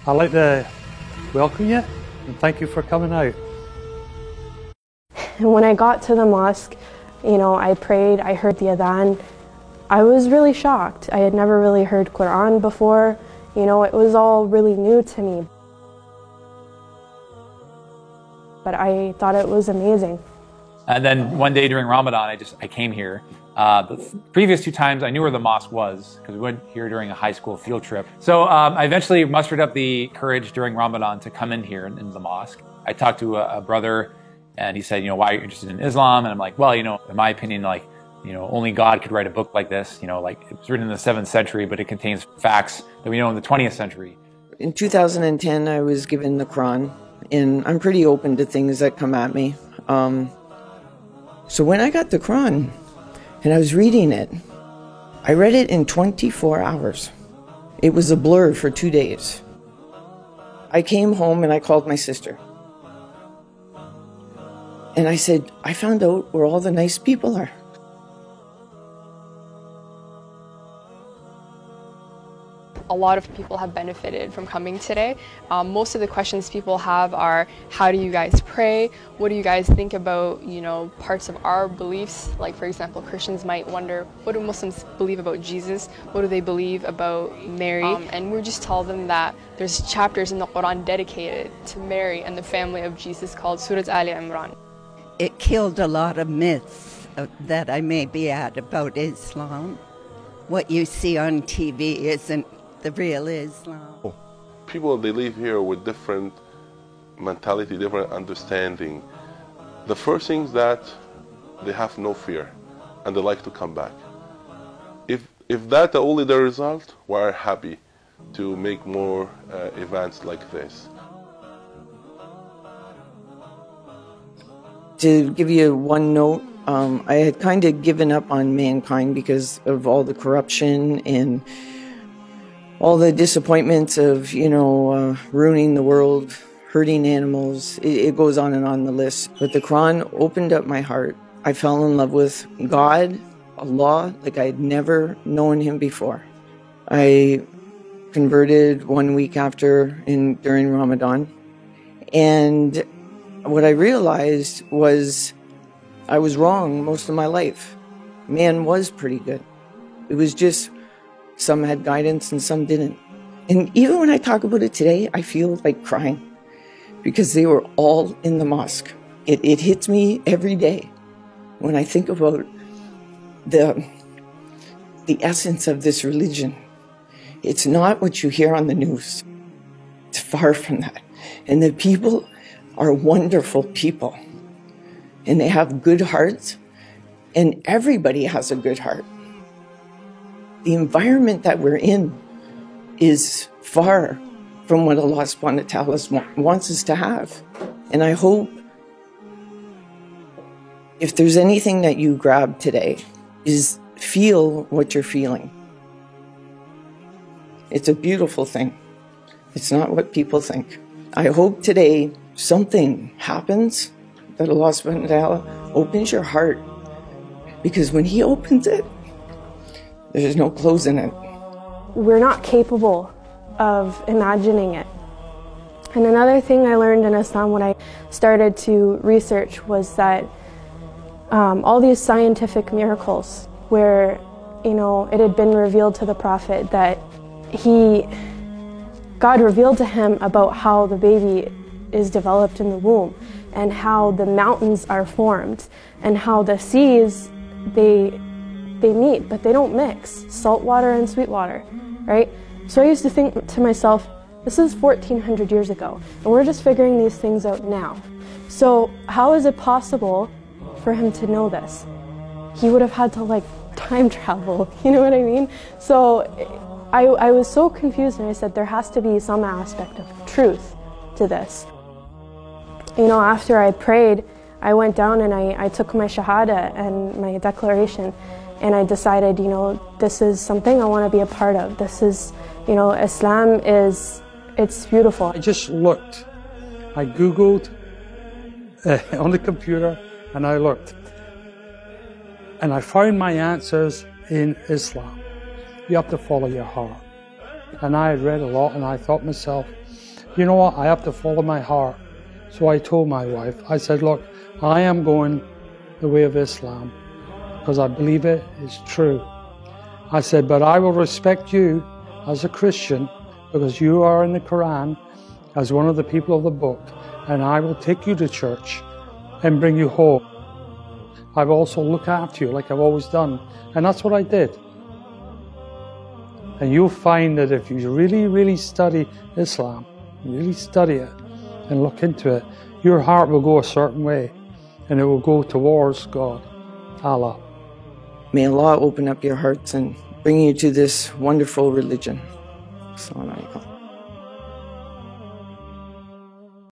I'd like to welcome you and thank you for coming out. And when I got to the mosque, I prayed, I heard the adhan. I was really shocked. I had never really heard Quran before. It was all really new to me. But I thought it was amazing. And then one day during Ramadan, I came here. The previous 2 times I knew where the mosque was because we went here during a high school field trip. So I eventually mustered up the courage during Ramadan to come in here in the mosque. I talked to a brother and he said, why are you interested in Islam? And I'm like, well, in my opinion, only God could write a book like this. It was written in the 7th century, but it contains facts that we know in the 20th century. In 2010, I was given the Quran, and I'm pretty open to things that come at me. So when I got the Quran and I was reading it, I read it in 24 hours. It was a blur for 2 days. I came home and I called my sister. And I said, I found out where all the nice people are. A lot of people have benefited from coming today. Most of the questions people have are, how do you guys pray? What do you guys think about, parts of our beliefs? Like, for example, Christians might wonder, what do Muslims believe about Jesus? What do they believe about Mary? And we just tell them that there's chapters in the Quran dedicated to Mary and the family of Jesus called Surah Ali Imran. It killed a lot of myths that I may be at about Islam. What you see on TV isn't the real Islam. People, they live here with different mentality, different understanding. The first thing is that they have no fear and they like to come back. If that's only the result, we're happy to make more events like this. To give you one note, I had kind of given up on mankind because of all the corruption and all the disappointments of, ruining the world, hurting animals. It goes on and on the list. But the Quran opened up my heart. I fell in love with God, Allah, like I had never known him before. I converted 1 week during Ramadan. And what I realized was I was wrong most of my life. Man was pretty good. It was just some had guidance and some didn't. And even when I talk about it today, I feel like crying because they were all in the mosque. It hits me every day when I think about the essence of this religion. It's not what you hear on the news. It's far from that. And the people are wonderful people. And they have good hearts. And everybody has a good heart. The environment that we're in is far from what Allah subhanahu wa ta'ala wants us to have. And I hope if there's anything that you grab today is feel what you're feeling. It's a beautiful thing. It's not what people think. I hope today something happens that Allah subhanahu wa ta'ala opens your heart, because when He opens it, there's no closing it. We're not capable of imagining it. And another thing I learned in Islam when I started to research was that all these scientific miracles where, it had been revealed to the Prophet that God revealed to him about how the baby is developed in the womb and how the mountains are formed and how the seas, they meet, but they don't mix, salt water and sweet water, right? So I used to think to myself, this is 1400 years ago, and we're just figuring these things out now. So how is it possible for him to know this? He would have had to time travel, you know what I mean? So I was so confused, and I said there has to be some aspect of truth to this. After I prayed, I went down and I took my shahada and my declaration, and I decided, this is something I want to be a part of. This is, Islam it's beautiful. I just looked. I Googled on the computer and I looked. And I found my answers in Islam. You have to follow your heart. And I had read a lot and I thought to myself, you know what, I have to follow my heart. So I told my wife, I said, look, I am going the way of Islam because I believe it is true. I said, but I will respect you as a Christian because you are in the Quran as one of the people of the book, and I will take you to church and bring you home. I will also look after you like I've always done. And that's what I did. And you'll find that if you really, really study Islam, really study it and look into it, your heart will go a certain way and it will go towards God, Allah. May Allah open up your hearts and bring you to this wonderful religion. Assalamu alaikum.